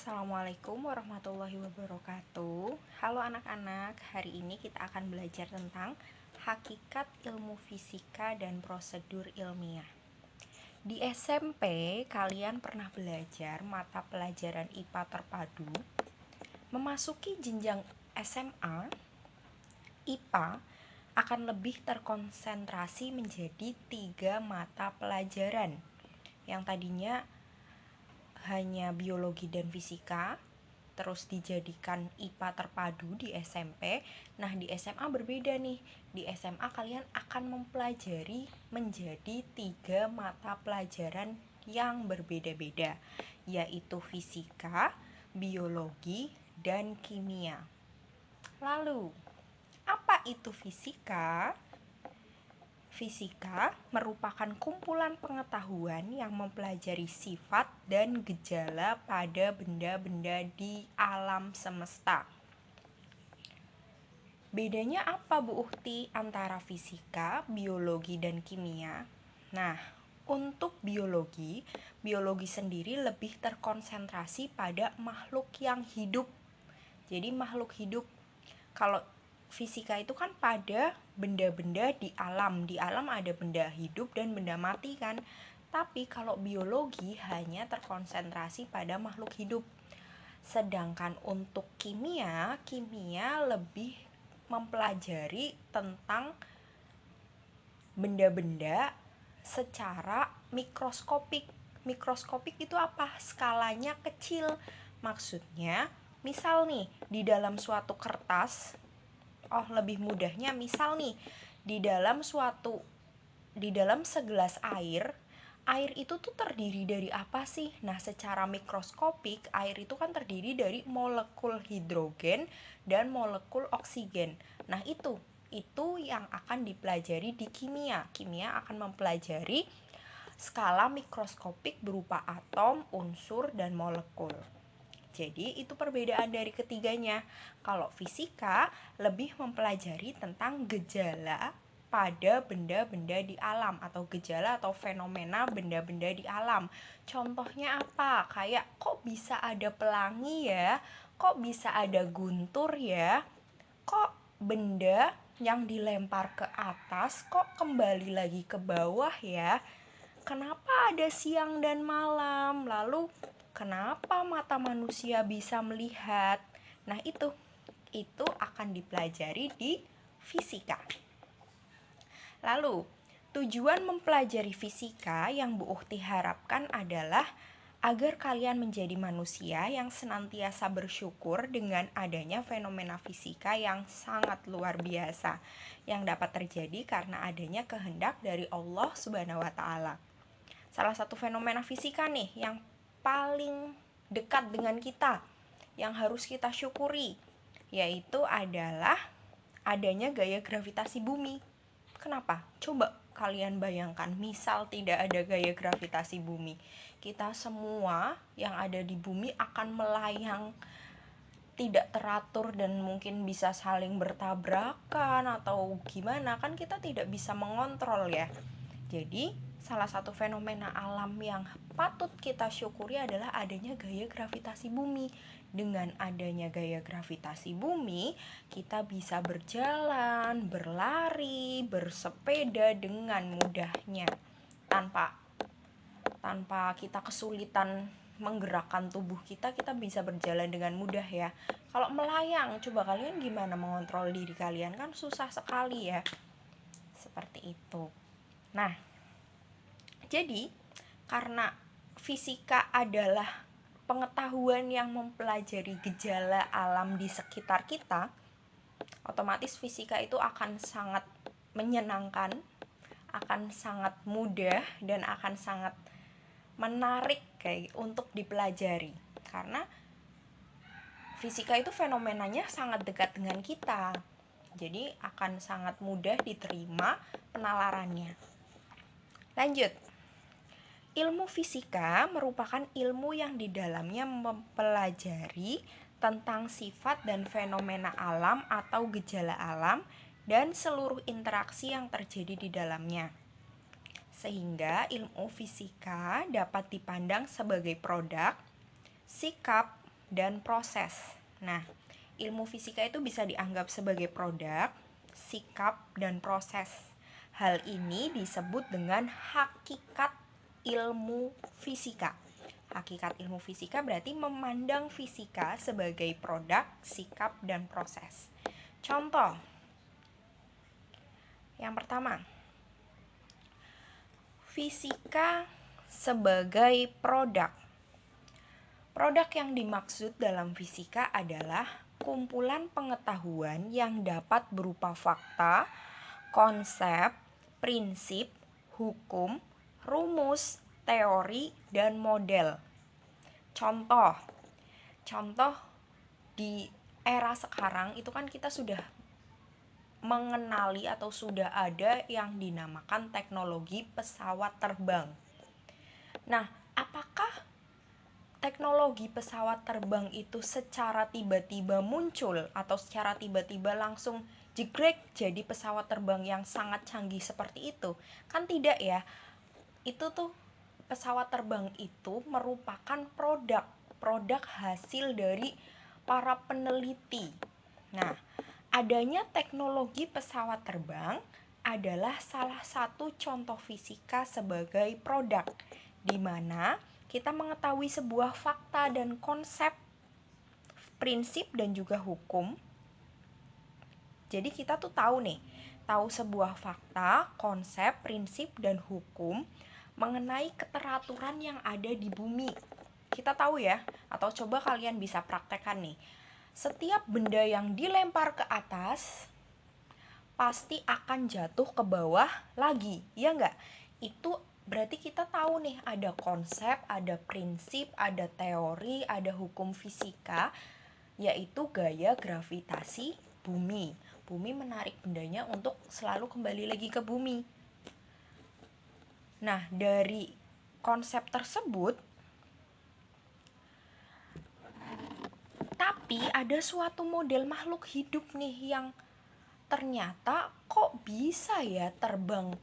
Assalamualaikum warahmatullahi wabarakatuh. Halo anak-anak, hari ini kita akan belajar tentang hakikat ilmu fisika dan prosedur ilmiah. Di SMP, kalian pernah belajar mata pelajaran IPA terpadu. Memasuki jenjang SMA, IPA akan lebih terkonsentrasi menjadi 3 mata pelajaran yang tadinya hanya biologi dan fisika, terus dijadikan IPA terpadu di SMP. Nah, di SMA berbeda nih. Di SMA kalian akan mempelajari menjadi 3 mata pelajaran yang berbeda-beda, yaitu fisika, biologi, dan kimia. Lalu, apa itu fisika? Fisika merupakan kumpulan pengetahuan yang mempelajari sifat dan gejala pada benda-benda di alam semesta. Bedanya apa, Bu Uhti, antara fisika, biologi, dan kimia? Nah, untuk biologi sendiri lebih terkonsentrasi pada makhluk yang hidup. Jadi makhluk hidup. Kalau fisika itu kan pada benda-benda di alam. Di alam ada benda hidup dan benda mati kan. Tapi kalau biologi hanya terkonsentrasi pada makhluk hidup. Sedangkan untuk kimia lebih mempelajari tentang benda-benda secara mikroskopik. Mikroskopik itu apa? Skalanya kecil. Maksudnya, misal nih, di dalam suatu kertas, lebih mudahnya misal nih, di dalam segelas air itu tuh terdiri dari apa sih? Nah, secara mikroskopik, air itu kan terdiri dari molekul hidrogen dan molekul oksigen. Nah, itu yang akan dipelajari di kimia. Kimia akan mempelajari skala mikroskopik berupa atom, unsur, dan molekul. Jadi itu perbedaan dari ketiganya. Kalau fisika lebih mempelajari tentang gejala pada benda-benda di alam, atau gejala atau fenomena benda-benda di alam. Contohnya apa? Kayak kok bisa ada pelangi ya? Kok bisa ada guntur ya? Kok benda yang dilempar ke atas kok kembali lagi ke bawah ya? Kenapa ada siang dan malam? Lalu kenapa mata manusia bisa melihat? Nah, itu akan dipelajari di fisika. Lalu, tujuan mempelajari fisika yang Bu Uhti harapkan adalah agar kalian menjadi manusia yang senantiasa bersyukur dengan adanya fenomena fisika yang sangat luar biasa yang dapat terjadi karena adanya kehendak dari Allah Subhanahu wa Ta'ala. Salah satu fenomena fisika nih yang paling dekat dengan kita, yang harus kita syukuri, yaitu adalah adanya gaya gravitasi bumi. Kenapa? Coba kalian bayangkan, misal tidak ada gaya gravitasi bumi, kita semua yang ada di bumi akan melayang tidak teratur dan mungkin bisa saling bertabrakan atau gimana, kan kita tidak bisa mengontrol ya. Jadi salah satu fenomena alam yang patut kita syukuri adalah adanya gaya gravitasi bumi. Dengan adanya gaya gravitasi bumi, kita bisa berjalan, berlari, bersepeda dengan mudahnya tanpa kita kesulitan menggerakkan tubuh kita bisa berjalan dengan mudah ya. Kalau melayang, coba kalian gimana mengontrol diri kalian? Kan susah sekali ya. Seperti itu. Nah, jadi karena fisika adalah pengetahuan yang mempelajari gejala alam di sekitar kita, otomatis fisika itu akan sangat menyenangkan, akan sangat mudah, dan akan sangat menarik untuk dipelajari. Karena fisika itu fenomenanya sangat dekat dengan kita. Jadi akan sangat mudah diterima penalarannya. Lanjut. Ilmu fisika merupakan ilmu yang di dalamnya mempelajari tentang sifat dan fenomena alam atau gejala alam dan seluruh interaksi yang terjadi di dalamnya. Sehingga ilmu fisika dapat dipandang sebagai produk, sikap, dan proses. Nah, ilmu fisika itu bisa dianggap sebagai produk, sikap, dan proses. Hal ini disebut dengan hakikat ilmu fisika. Hakikat ilmu fisika berarti memandang fisika sebagai produk, sikap, dan proses. Contoh yang pertama, fisika sebagai produk. Produk yang dimaksud dalam fisika adalah kumpulan pengetahuan yang dapat berupa fakta, konsep, prinsip, hukum, rumus, teori, dan model. Contoh di era sekarang itu kan kita sudah mengenali atau sudah ada yang dinamakan teknologi pesawat terbang. Nah, apakah teknologi pesawat terbang itu secara tiba-tiba muncul atau secara tiba-tiba langsung jegrek jadi pesawat terbang yang sangat canggih seperti itu? Kan tidak ya. Itu tuh pesawat terbang itu merupakan produk hasil dari para peneliti. Nah, adanya teknologi pesawat terbang adalah salah satu contoh fisika sebagai produk, di mana kita mengetahui sebuah fakta dan konsep, prinsip, dan juga hukum. Jadi kita tuh tahu sebuah fakta, konsep, prinsip, dan hukum mengenai keteraturan yang ada di bumi. Kita tahu ya, atau coba kalian bisa praktekkan nih. Setiap benda yang dilempar ke atas pasti akan jatuh ke bawah lagi, ya enggak? Itu berarti kita tahu nih, ada konsep, ada prinsip, ada teori, ada hukum fisika, yaitu gaya gravitasi bumi. Bumi menarik bendanya untuk selalu kembali lagi ke bumi. Nah, dari konsep tersebut, tapi ada suatu model makhluk hidup nih yang ternyata kok bisa ya terbang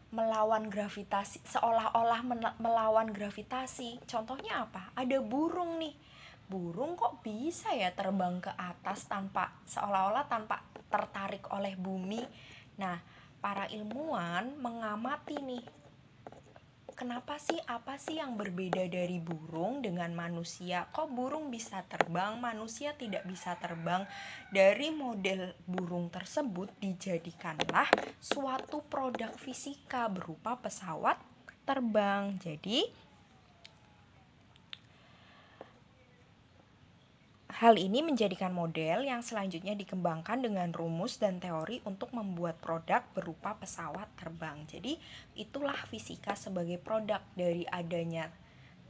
melawan gravitasi, seolah-olah melawan gravitasi. Contohnya apa? Ada burung nih. Burung kok bisa ya terbang ke atas tanpa, seolah-olah tanpa tertarik oleh bumi. Nah, para ilmuwan mengamati nih, kenapa sih, apa sih yang berbeda dari burung dengan manusia? Kok burung bisa terbang, manusia tidak bisa terbang? Dari model burung tersebut dijadikanlah suatu produk fisika berupa pesawat terbang. Jadi, hal ini menjadikan model yang selanjutnya dikembangkan dengan rumus dan teori untuk membuat produk berupa pesawat terbang. Jadi, itulah fisika sebagai produk dari adanya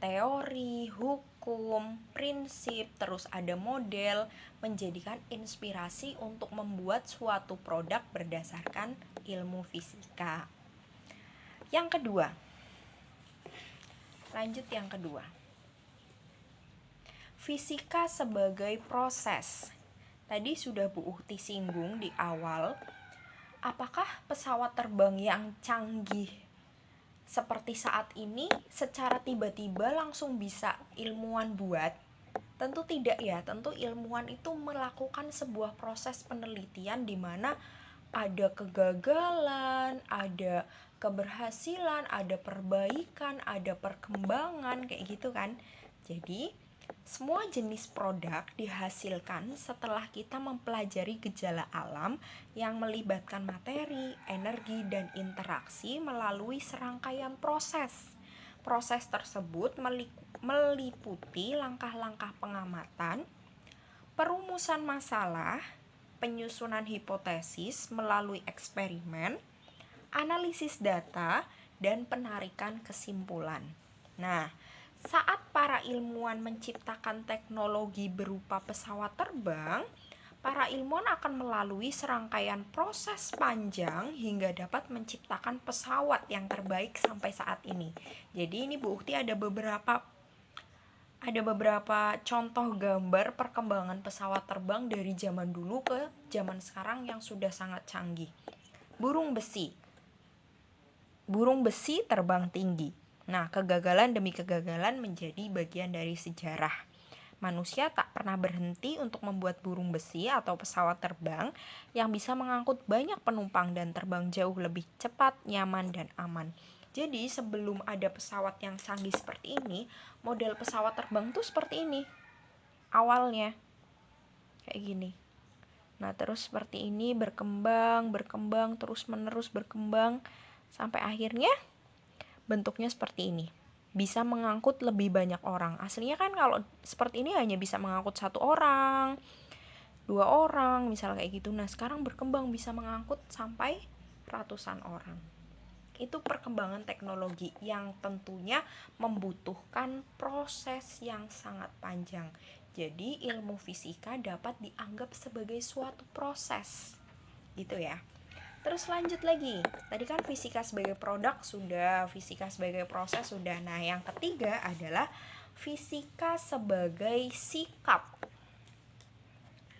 teori, hukum, prinsip, terus ada model, menjadikan inspirasi untuk membuat suatu produk berdasarkan ilmu fisika. Yang kedua, lanjut yang kedua. Fisika sebagai proses. Tadi sudah Bu Uhti singgung di awal, apakah pesawat terbang yang canggih seperti saat ini secara tiba-tiba langsung bisa ilmuwan buat? Tentu tidak ya, tentu ilmuwan itu melakukan sebuah proses penelitian di mana ada kegagalan, ada keberhasilan, ada perbaikan, ada perkembangan, kayak gitu kan. Jadi, semua jenis produk dihasilkan setelah kita mempelajari gejala alam yang melibatkan materi, energi, dan interaksi melalui serangkaian proses. Proses tersebut meliputi langkah-langkah pengamatan, perumusan masalah, penyusunan hipotesis melalui eksperimen, analisis data, dan penarikan kesimpulan. Nah, saat para ilmuwan menciptakan teknologi berupa pesawat terbang, para ilmuwan akan melalui serangkaian proses panjang hingga dapat menciptakan pesawat yang terbaik sampai saat ini. Jadi ini Bu Ukti ada beberapa contoh gambar perkembangan pesawat terbang dari zaman dulu ke zaman sekarang yang sudah sangat canggih. Burung besi terbang tinggi. Nah, kegagalan demi kegagalan menjadi bagian dari sejarah. Manusia tak pernah berhenti untuk membuat burung besi atau pesawat terbang yang bisa mengangkut banyak penumpang dan terbang jauh lebih cepat, nyaman, dan aman. Jadi sebelum ada pesawat yang canggih seperti ini, model pesawat terbang tuh seperti ini. Awalnya kayak gini. Nah, terus seperti ini berkembang, terus-menerus berkembang sampai akhirnya bentuknya seperti ini. Bisa mengangkut lebih banyak orang. Aslinya kan kalau seperti ini hanya bisa mengangkut 1 orang, 2 orang, misal kayak gitu. Nah, sekarang berkembang bisa mengangkut sampai ratusan orang. Itu perkembangan teknologi yang tentunya membutuhkan proses yang sangat panjang. Jadi ilmu fisika dapat dianggap sebagai suatu proses. Gitu ya. Terus lanjut lagi. Tadi kan fisika sebagai produk sudah, fisika sebagai proses sudah. Nah, yang ketiga adalah fisika sebagai sikap.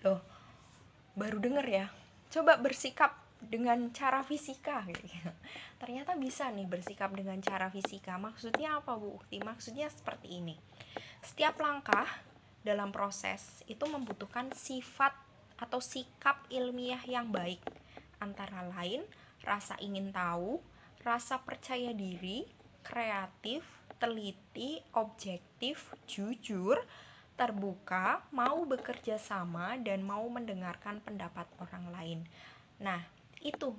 Loh, baru denger ya. Coba bersikap dengan cara fisika gitu. Ternyata bisa nih bersikap dengan cara fisika. Maksudnya apa, Bu Ukti? Maksudnya seperti ini. Setiap langkah dalam proses itu membutuhkan sifat atau sikap ilmiah yang baik. Antara lain rasa ingin tahu, rasa percaya diri, kreatif, teliti, objektif, jujur, terbuka, mau bekerja sama, dan mau mendengarkan pendapat orang lain. Nah, itu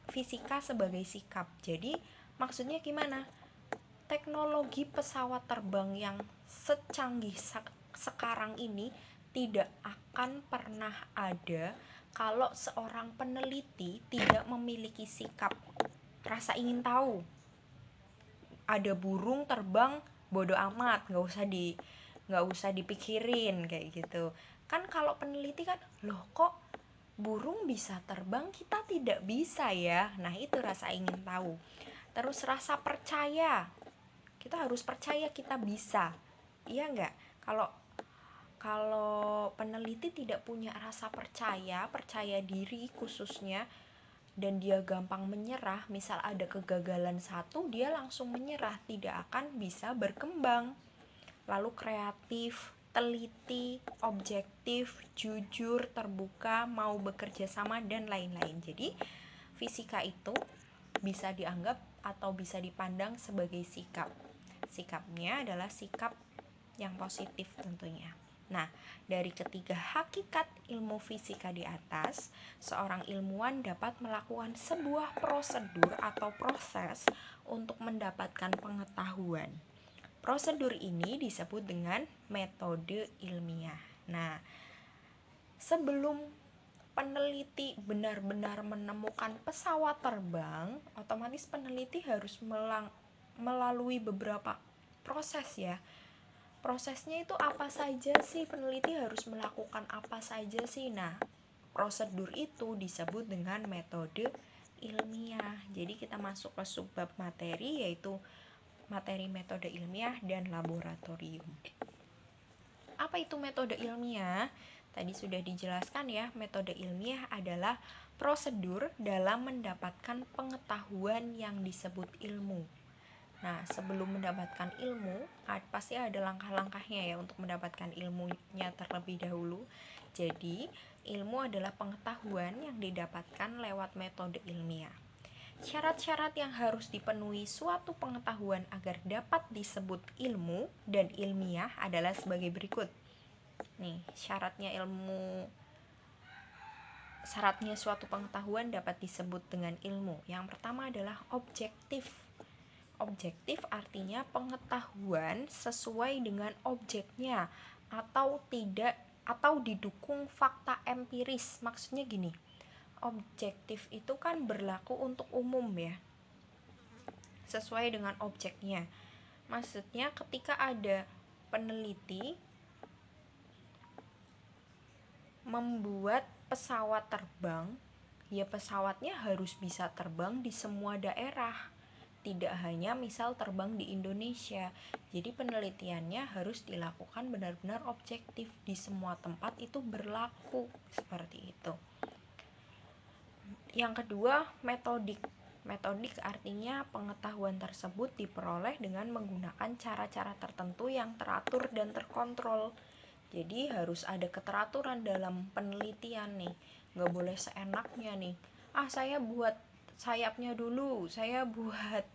fisika sebagai sikap. Jadi, maksudnya gimana? Teknologi pesawat terbang yang secanggih sekarang ini tidak akan pernah ada kalau seorang peneliti tidak memiliki sikap rasa ingin tahu. Ada burung terbang, bodo amat, nggak usah dipikirin kayak gitu. Kan kalau peneliti kan, loh kok burung bisa terbang, kita tidak bisa ya. Nah, itu rasa ingin tahu. Terus rasa percaya, kita harus percaya kita bisa, iya nggak? Kalau peneliti tidak punya rasa percaya diri khususnya, dan dia gampang menyerah, misal ada kegagalan satu, dia langsung menyerah, tidak akan bisa berkembang. Lalu kreatif, teliti, objektif, jujur, terbuka, mau bekerja sama, dan lain-lain. Jadi fisika itu bisa dianggap atau bisa dipandang sebagai sikap. Sikapnya adalah sikap yang positif tentunya. Nah, dari ketiga hakikat ilmu fisika di atas, seorang ilmuwan dapat melakukan sebuah prosedur atau proses untuk mendapatkan pengetahuan. Prosedur ini disebut dengan metode ilmiah. Nah, sebelum peneliti benar-benar menemukan pesawat terbang, otomatis peneliti harus melalui beberapa proses ya. Prosesnya itu apa saja sih? Peneliti harus melakukan apa saja sih? Nah, prosedur itu disebut dengan metode ilmiah. Jadi kita masuk ke subbab materi, yaitu materi metode ilmiah dan laboratorium. Apa itu metode ilmiah? Tadi sudah dijelaskan ya, metode ilmiah adalah prosedur dalam mendapatkan pengetahuan yang disebut ilmu. Nah, sebelum mendapatkan ilmu, pasti ada langkah-langkahnya ya untuk mendapatkan ilmunya terlebih dahulu. Jadi, ilmu adalah pengetahuan yang didapatkan lewat metode ilmiah. Syarat-syarat yang harus dipenuhi suatu pengetahuan agar dapat disebut ilmu dan ilmiah adalah sebagai berikut. Nih, syaratnya suatu pengetahuan dapat disebut dengan ilmu. Yang pertama adalah objektif. Objektif artinya pengetahuan sesuai dengan objeknya atau tidak, atau didukung fakta empiris. Maksudnya gini, objektif itu kan berlaku untuk umum ya, sesuai dengan objeknya. Maksudnya ketika ada peneliti membuat pesawat terbang, ya pesawatnya harus bisa terbang di semua daerah, tidak hanya misal terbang di Indonesia. Jadi penelitiannya harus dilakukan benar-benar objektif, di semua tempat itu berlaku seperti itu. Yang kedua, metodik. Metodik artinya pengetahuan tersebut diperoleh dengan menggunakan cara-cara tertentu yang teratur dan terkontrol. Jadi harus ada keteraturan dalam penelitian nih. Nggak boleh seenaknya nih. Saya buat sayapnya dulu, saya buat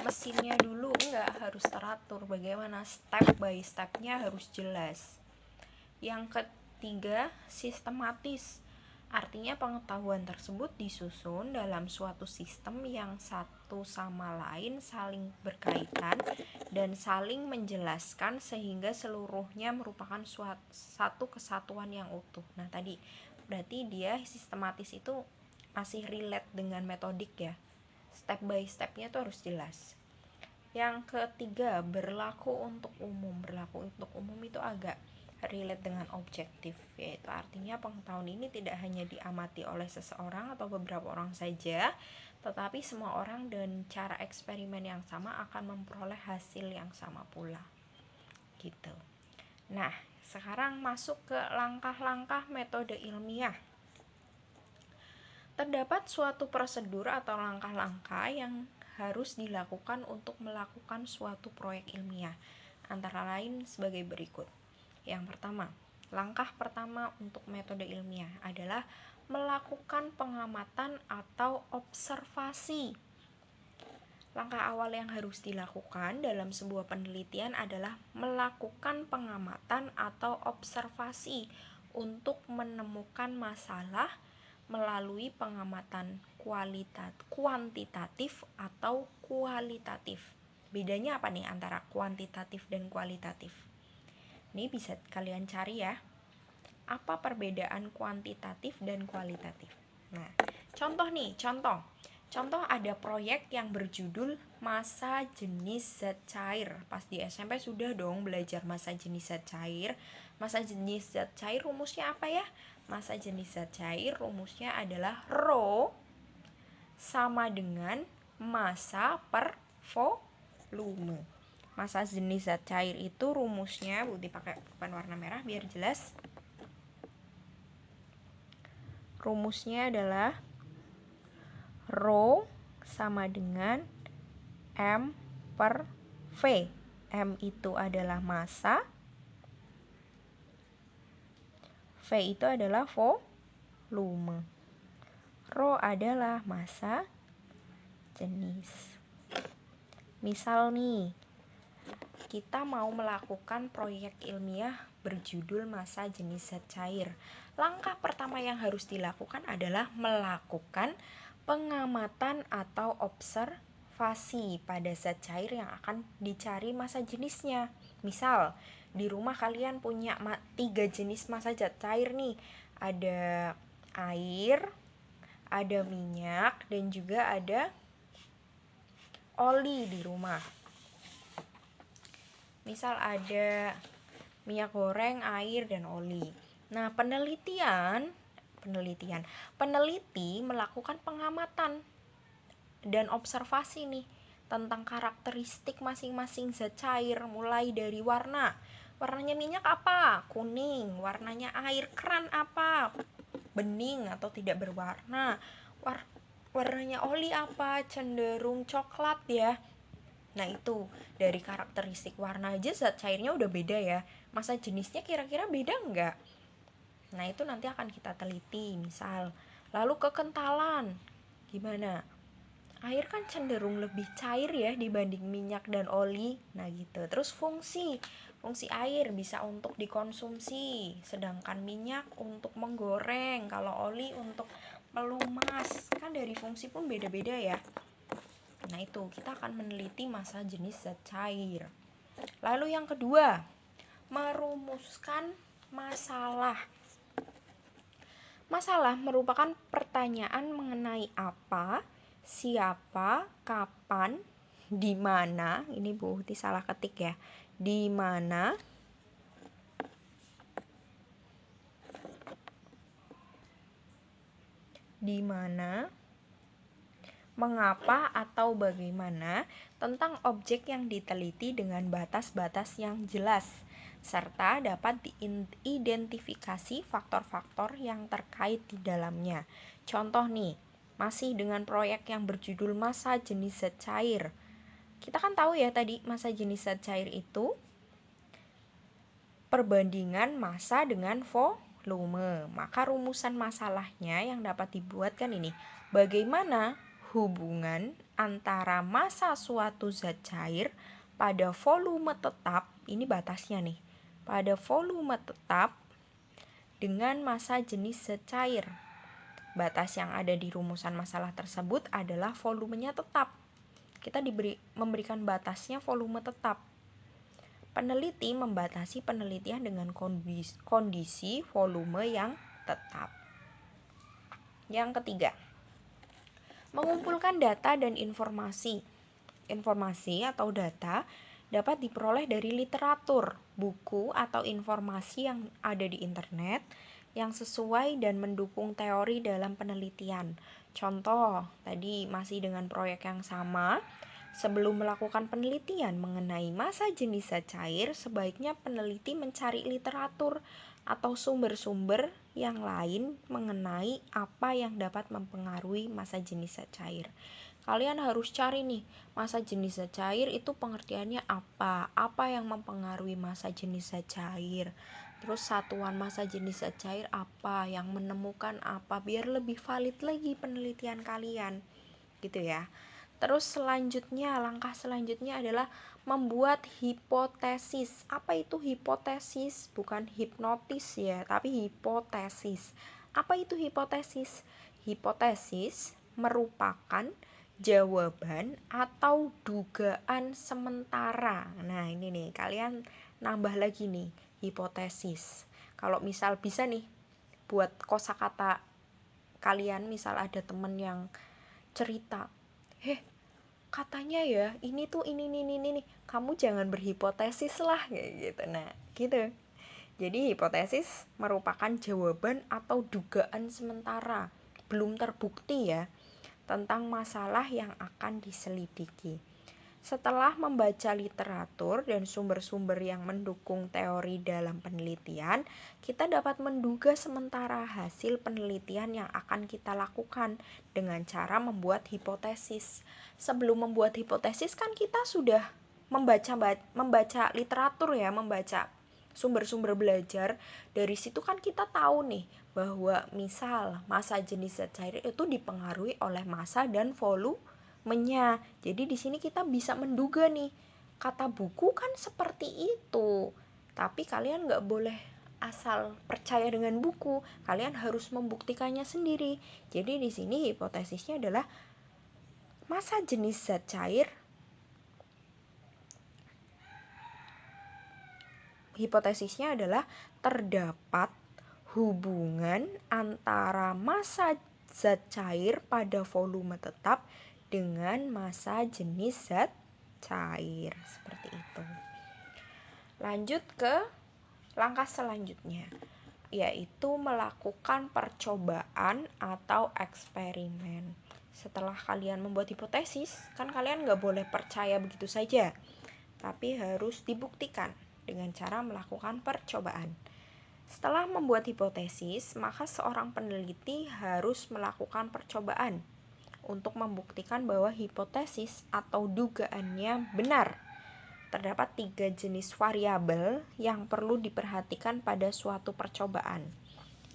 mesinnya dulu. Enggak, harus teratur. Bagaimana step by stepnya harus jelas. Yang ketiga, sistematis. Artinya pengetahuan tersebut disusun dalam suatu sistem yang satu sama lain saling berkaitan dan saling menjelaskan sehingga seluruhnya merupakan satu kesatuan yang utuh. Nah, tadi berarti dia sistematis itu masih relate dengan metodik ya. Step by stepnya tuh harus jelas. Yang ketiga, berlaku untuk umum. Berlaku untuk umum itu agak relate dengan objektif, yaitu artinya pengetahuan ini tidak hanya diamati oleh seseorang atau beberapa orang saja, tetapi semua orang dan cara eksperimen yang sama akan memperoleh hasil yang sama pula. Gitu. Nah, sekarang masuk ke langkah-langkah metode ilmiah. Terdapat suatu prosedur atau langkah-langkah yang harus dilakukan untuk melakukan suatu proyek ilmiah, antara lain sebagai berikut. Yang pertama, langkah pertama untuk metode ilmiah adalah melakukan pengamatan atau observasi. Langkah awal yang harus dilakukan dalam sebuah penelitian adalah melakukan pengamatan atau observasi untuk menemukan masalah melalui pengamatan kuantitatif atau kualitatif. Bedanya apa nih antara kuantitatif dan kualitatif? Ini bisa kalian cari ya. Apa perbedaan kuantitatif dan kualitatif? Nah, contoh ada proyek yang berjudul massa jenis zat cair. Pas di SMP sudah dong belajar massa jenis zat cair. Massa jenis zat cair rumusnya apa ya? Massa jenis zat cair rumusnya adalah Rho sama dengan massa per volume. Massa jenis zat cair itu rumusnya, Budi pakai pulpen warna merah biar jelas. Rumusnya adalah Rho sama dengan M per V. M itu adalah massa, V itu adalah volume. Rho adalah massa jenis. Misal nih, kita mau melakukan proyek ilmiah berjudul massa jenis zat cair. Langkah pertama yang harus dilakukan adalah melakukan pengamatan atau observasi pada zat cair yang akan dicari massa jenisnya. Misal, di rumah kalian punya 3 jenis massa zat cair nih. Ada air, ada minyak, dan juga ada oli di rumah. Misal ada minyak goreng, air, dan oli. Nah, peneliti melakukan pengamatan dan observasi nih tentang karakteristik masing-masing zat cair, mulai dari warna. Warnanya minyak apa? Kuning. Warnanya air keran apa? Bening atau tidak berwarna. Warnanya oli apa? Cenderung coklat ya. Nah, itu dari karakteristik warna aja zat cairnya udah beda ya. Masa jenisnya kira-kira beda enggak? Nah, itu nanti akan kita teliti. Misal, lalu kekentalan. Gimana? Air kan cenderung lebih cair ya dibanding minyak dan oli. Nah, gitu. Terus fungsi air bisa untuk dikonsumsi, sedangkan minyak untuk menggoreng, kalau oli untuk melumas. Kan dari fungsi pun beda-beda ya. Nah, itu kita akan meneliti massa jenis zat cair. Lalu yang kedua, merumuskan masalah. Masalah merupakan pertanyaan mengenai apa, siapa, kapan, di mana. Ini Bu Uti salah ketik ya. Di mana, mengapa atau bagaimana tentang objek yang diteliti dengan batas-batas yang jelas, serta dapat diidentifikasi faktor-faktor yang terkait di dalamnya. Contoh nih, masih dengan proyek yang berjudul massa jenis zat cair. Kita kan tahu ya tadi massa jenis zat cair itu perbandingan massa dengan volume. Maka rumusan masalahnya yang dapat dibuatkan ini. Bagaimana hubungan antara massa suatu zat cair pada volume tetap, ini batasnya nih, pada volume tetap dengan massa jenis zat cair. Batas yang ada di rumusan masalah tersebut adalah volumenya tetap. Kita memberikan batasnya volume tetap. Peneliti membatasi penelitian dengan kondisi volume yang tetap. Yang ketiga, mengumpulkan data dan informasi. Informasi atau data dapat diperoleh dari literatur, buku, atau informasi yang ada di internet yang sesuai dan mendukung teori dalam penelitian. Contoh, tadi masih dengan proyek yang sama. Sebelum melakukan penelitian mengenai massa jenis zat cair, sebaiknya peneliti mencari literatur atau sumber-sumber yang lain mengenai apa yang dapat mempengaruhi massa jenis zat cair. Kalian harus cari nih, massa jenis zat cair itu pengertiannya apa yang mempengaruhi massa jenis zat cair. Terus satuan massa jenis zat cair apa, yang menemukan apa, biar lebih valid lagi penelitian kalian. Gitu ya. Terus langkah selanjutnya adalah membuat hipotesis. Apa itu hipotesis? Bukan hipnotis ya, tapi hipotesis. Apa itu hipotesis? Hipotesis merupakan jawaban atau dugaan sementara. Nah, ini nih, kalian nambah lagi nih, hipotesis. Kalau misal bisa nih, buat kosakata kalian, misal ada temen yang cerita, katanya ya ini tuh ini kamu jangan berhipotesis lah, kayak gitu. Nah gitu, jadi hipotesis merupakan jawaban atau dugaan sementara belum terbukti ya tentang masalah yang akan diselidiki. Setelah membaca literatur dan sumber-sumber yang mendukung teori dalam penelitian, kita dapat menduga sementara hasil penelitian yang akan kita lakukan dengan cara membuat hipotesis. Sebelum membuat hipotesis kan kita sudah membaca literatur ya, membaca sumber-sumber belajar. Dari situ kan kita tahu nih bahwa misal massa jenis zat cair itu dipengaruhi oleh massa dan volumenya. Jadi di sini kita bisa menduga nih, kata buku kan seperti itu. Tapi kalian nggak boleh asal percaya dengan buku, kalian harus membuktikannya sendiri. Jadi di sini hipotesisnya adalah massa jenis zat cair. Hipotesisnya adalah terdapat hubungan antara massa zat cair pada volume tetap dengan massa jenis zat cair. Seperti itu. Lanjut ke langkah selanjutnya, yaitu melakukan percobaan atau eksperimen. Setelah kalian membuat hipotesis, kan kalian nggak boleh percaya begitu saja, tapi harus dibuktikan dengan cara melakukan percobaan. Setelah membuat hipotesis, maka seorang peneliti harus melakukan percobaan untuk membuktikan bahwa hipotesis atau dugaannya benar. Terdapat 3 jenis variabel yang perlu diperhatikan pada suatu percobaan.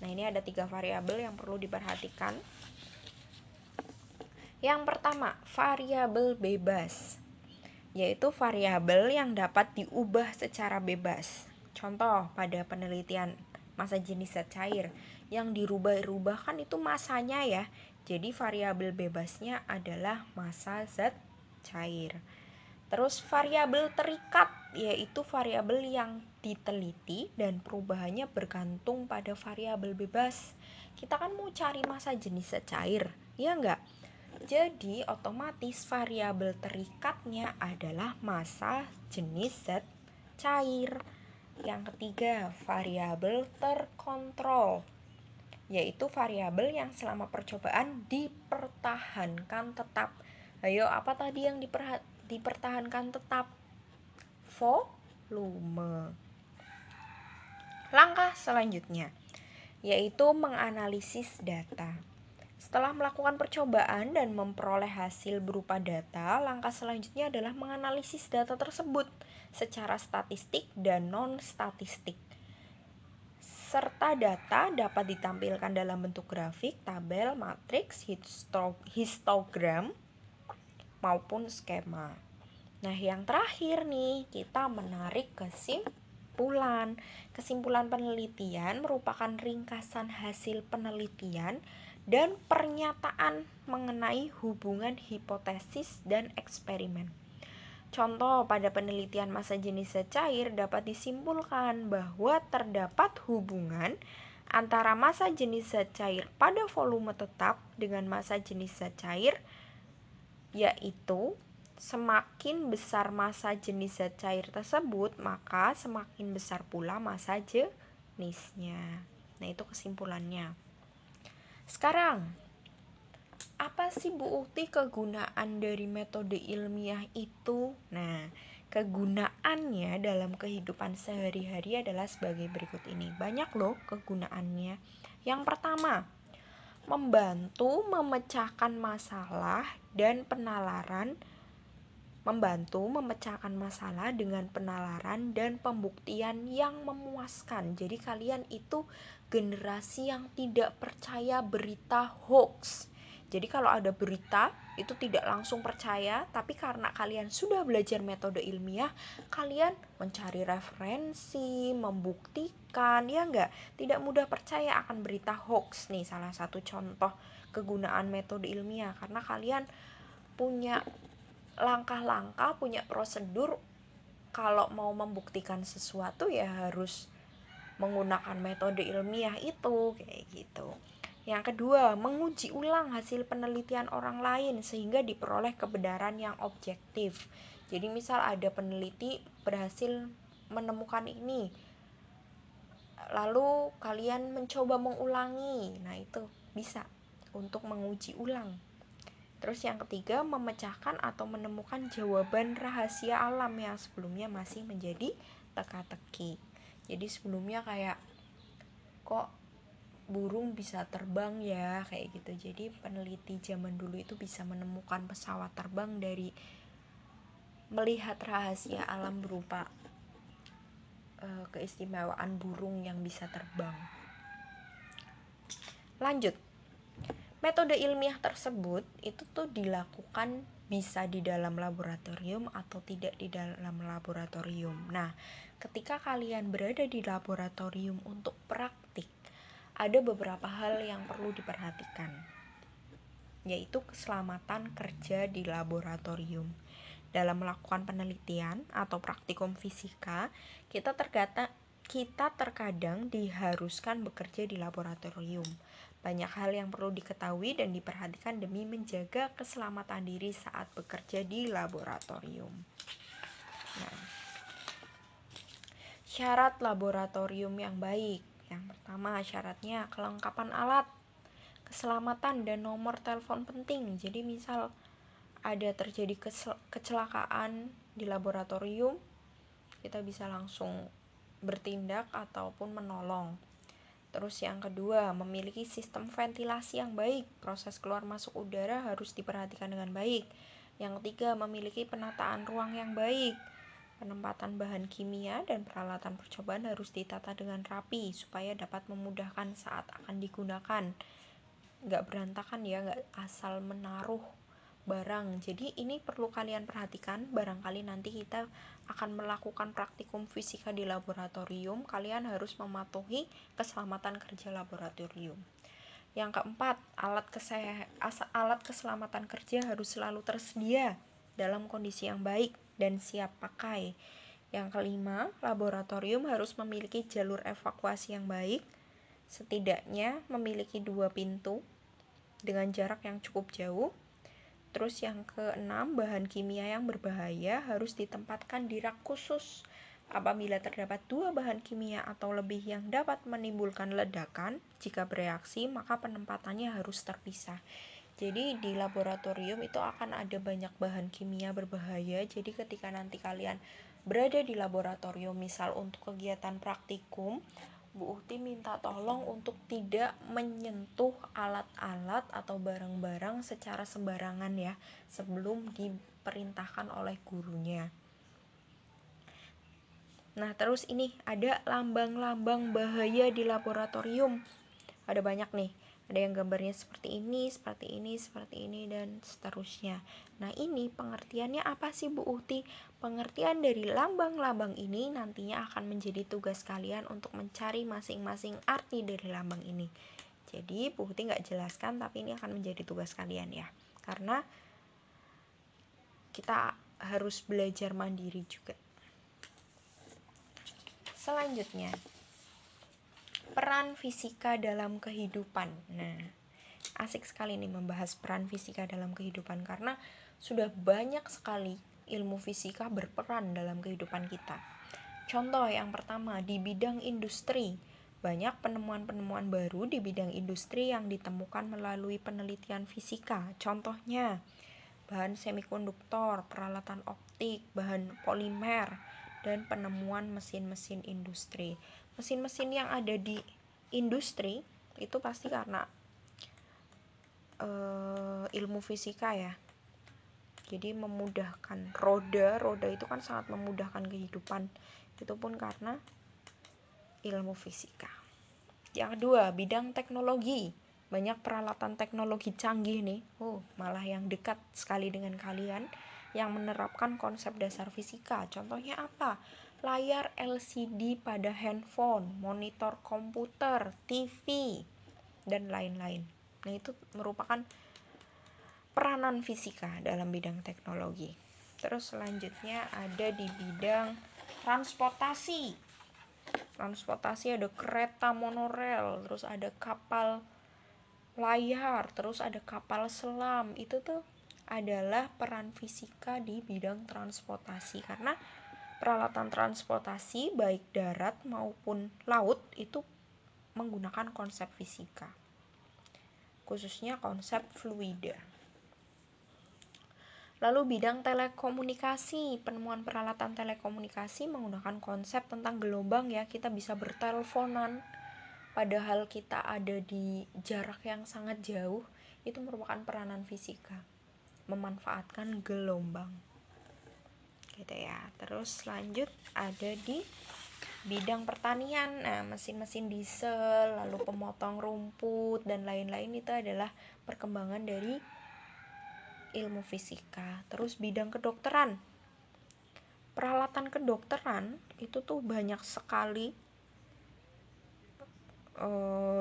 Nah, ini ada 3 variabel yang perlu diperhatikan. Yang pertama, variabel bebas, yaitu variabel yang dapat diubah secara bebas. Contoh, pada penelitian massa jenis zat cair, yang dirubah-rubah kan itu massanya ya. Jadi variabel bebasnya adalah massa zat cair. Terus variabel terikat, yaitu variabel yang diteliti dan perubahannya bergantung pada variabel bebas. Kita kan mau cari massa jenis zat cair, ya enggak? Jadi otomatis variabel terikatnya adalah massa jenis zat cair. Yang ketiga, variabel terkontrol, yaitu variabel yang selama percobaan dipertahankan tetap. Ayo, apa tadi yang dipertahankan tetap? Volume. Langkah selanjutnya, yaitu menganalisis data. Setelah melakukan percobaan dan memperoleh hasil berupa data, langkah selanjutnya adalah menganalisis data tersebut secara statistik dan non-statistik. serta data dapat ditampilkan dalam bentuk grafik, tabel, matriks, histogram, maupun skema. Nah, yang terakhir nih, kita menarik kesimpulan. Kesimpulan penelitian merupakan ringkasan hasil penelitian dan pernyataan mengenai hubungan hipotesis dan eksperimen. Contoh, pada penelitian massa jenis zat cair dapat disimpulkan bahwa terdapat hubungan antara massa jenis zat cair pada volume tetap dengan massa jenis zat cair, yaitu semakin besar massa jenis zat cair tersebut, maka semakin besar pula massa jenisnya. Nah, itu kesimpulannya. Sekarang, apa sih Bu Ukti kegunaan dari metode ilmiah itu? Nah, kegunaannya dalam kehidupan sehari-hari adalah sebagai berikut ini. Banyak loh kegunaannya. Yang pertama, membantu memecahkan masalah dan penalaran. Membantu memecahkan masalah dengan penalaran dan pembuktian yang memuaskan. Jadi kalian itu generasi yang tidak percaya berita hoax. Jadi kalau ada berita itu tidak langsung percaya, tapi karena kalian sudah belajar metode ilmiah, kalian mencari referensi, membuktikan, ya enggak? Tidak mudah percaya akan berita hoax nih, salah satu contoh kegunaan metode ilmiah, karena kalian punya langkah-langkah, punya prosedur. Kalau mau membuktikan sesuatu ya harus menggunakan metode ilmiah itu, kayak gitu. Yang kedua, menguji ulang hasil penelitian orang lain sehingga diperoleh kebenaran yang objektif. Jadi misal ada peneliti berhasil menemukan ini, lalu kalian mencoba mengulangi. Nah, itu bisa untuk menguji ulang. Terus yang ketiga, memecahkan atau menemukan jawaban rahasia alam yang sebelumnya masih menjadi teka-teki. Jadi sebelumnya kayak, kok burung bisa terbang ya, kayak gitu. Jadi peneliti zaman dulu itu bisa menemukan pesawat terbang dari melihat rahasia alam berupa keistimewaan burung yang bisa terbang. Lanjut, metode ilmiah tersebut itu tuh dilakukan bisa di dalam laboratorium atau tidak di dalam laboratorium. Nah, ketika kalian berada di laboratorium untuk praktik, ada beberapa hal yang perlu diperhatikan, yaitu keselamatan kerja di laboratorium. Dalam melakukan penelitian atau praktikum fisika, kita terkadang diharuskan bekerja di laboratorium. Banyak hal yang perlu diketahui dan diperhatikan demi menjaga keselamatan diri saat bekerja di laboratorium. Nah, syarat laboratorium yang baik. Yang pertama, syaratnya kelengkapan alat, keselamatan, dan nomor telepon penting. Jadi misal ada terjadi kecelakaan di laboratorium, kita bisa langsung bertindak ataupun menolong. Terus yang kedua, memiliki sistem ventilasi yang baik. Proses keluar masuk udara harus diperhatikan dengan baik. Yang ketiga, memiliki penataan ruang yang baik. Penempatan bahan kimia dan peralatan percobaan harus ditata dengan rapi supaya dapat memudahkan saat akan digunakan. Nggak berantakan ya, nggak asal menaruh barang. Jadi ini perlu kalian perhatikan. Barangkali nanti kita akan melakukan praktikum fisika di laboratorium, kalian harus mematuhi keselamatan kerja laboratorium. Yang keempat, alat keselamatan kerja harus selalu tersedia dalam kondisi yang baik dan siap pakai. Yang kelima, laboratorium harus memiliki jalur evakuasi yang baik, setidaknya memiliki 2 pintu dengan jarak yang cukup jauh. Terus yang keenam, bahan kimia yang berbahaya harus ditempatkan di rak khusus. Apabila terdapat 2 bahan kimia atau lebih yang dapat menimbulkan ledakan, jika bereaksi maka penempatannya harus terpisah. Jadi di laboratorium itu akan ada banyak bahan kimia berbahaya. Jadi ketika nanti kalian berada di laboratorium, misal untuk kegiatan praktikum, Bu Ukti minta tolong untuk tidak menyentuh alat-alat atau barang-barang secara sembarangan ya, sebelum diperintahkan oleh gurunya. Nah, terus ini ada lambang-lambang bahaya di laboratorium. Ada banyak nih. Ada yang gambarnya seperti ini, seperti ini, seperti ini, dan seterusnya. Nah, ini pengertiannya apa sih Bu Uhti? Pengertian dari lambang-lambang ini nantinya akan menjadi tugas kalian untuk mencari masing-masing arti dari lambang ini. Jadi, Bu Uhti nggak jelaskan, tapi ini akan menjadi tugas kalian ya. Karena kita harus belajar mandiri juga. Selanjutnya, peran fisika dalam kehidupan. Nah, asik sekali nih membahas peran fisika dalam kehidupan karena sudah banyak sekali ilmu fisika berperan dalam kehidupan kita. Contoh yang pertama di bidang industri. Banyak penemuan-penemuan baru di bidang industri yang ditemukan melalui penelitian fisika. Contohnya, bahan semikonduktor, peralatan optik, bahan polimer, dan penemuan mesin-mesin industri. Mesin-mesin yang ada di industri itu pasti karena ilmu fisika ya. Jadi memudahkan roda itu kan sangat memudahkan kehidupan. Itu pun karena ilmu fisika. Yang kedua, bidang teknologi. Banyak peralatan teknologi canggih nih. Malah yang dekat sekali dengan kalian yang menerapkan konsep dasar fisika. Contohnya apa? Layar LCD pada handphone, monitor komputer, TV, dan lain-lain. Nah, itu merupakan peranan fisika dalam bidang teknologi. Terus selanjutnya ada di bidang transportasi. Transportasi ada kereta monorail, terus ada kapal layar, terus ada kapal selam. Itu tuh adalah peran fisika di bidang transportasi karena peralatan transportasi baik darat maupun laut itu menggunakan konsep fisika, khususnya konsep fluida. Lalu bidang telekomunikasi, penemuan peralatan telekomunikasi menggunakan konsep tentang gelombang ya, kita bisa berteleponan padahal kita ada di jarak yang sangat jauh. Itu merupakan peranan fisika, memanfaatkan gelombang gitu ya. Terus lanjut ada di bidang pertanian. Nah, mesin-mesin diesel, lalu pemotong rumput dan lain-lain itu adalah perkembangan dari ilmu fisika. Terus bidang kedokteran. Peralatan kedokteran itu tuh banyak sekali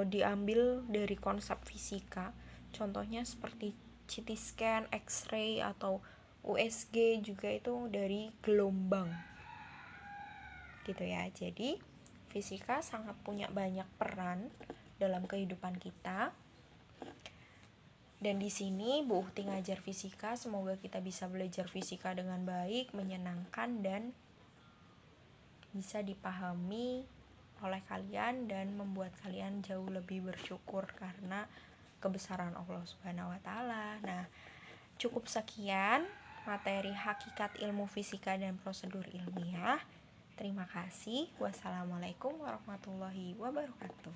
diambil dari konsep fisika. Contohnya seperti CT scan, X-ray atau USG juga itu dari gelombang. Gitu ya. Jadi fisika sangat punya banyak peran dalam kehidupan kita. Dan di sini Bu Uhti ngajar fisika, semoga kita bisa belajar fisika dengan baik, menyenangkan dan bisa dipahami oleh kalian dan membuat kalian jauh lebih bersyukur karena kebesaran Allah Subhanahu wa taala. Nah, cukup sekian materi hakikat ilmu fisika dan prosedur ilmiah. Terima kasih. Wassalamualaikum warahmatullahi wabarakatuh.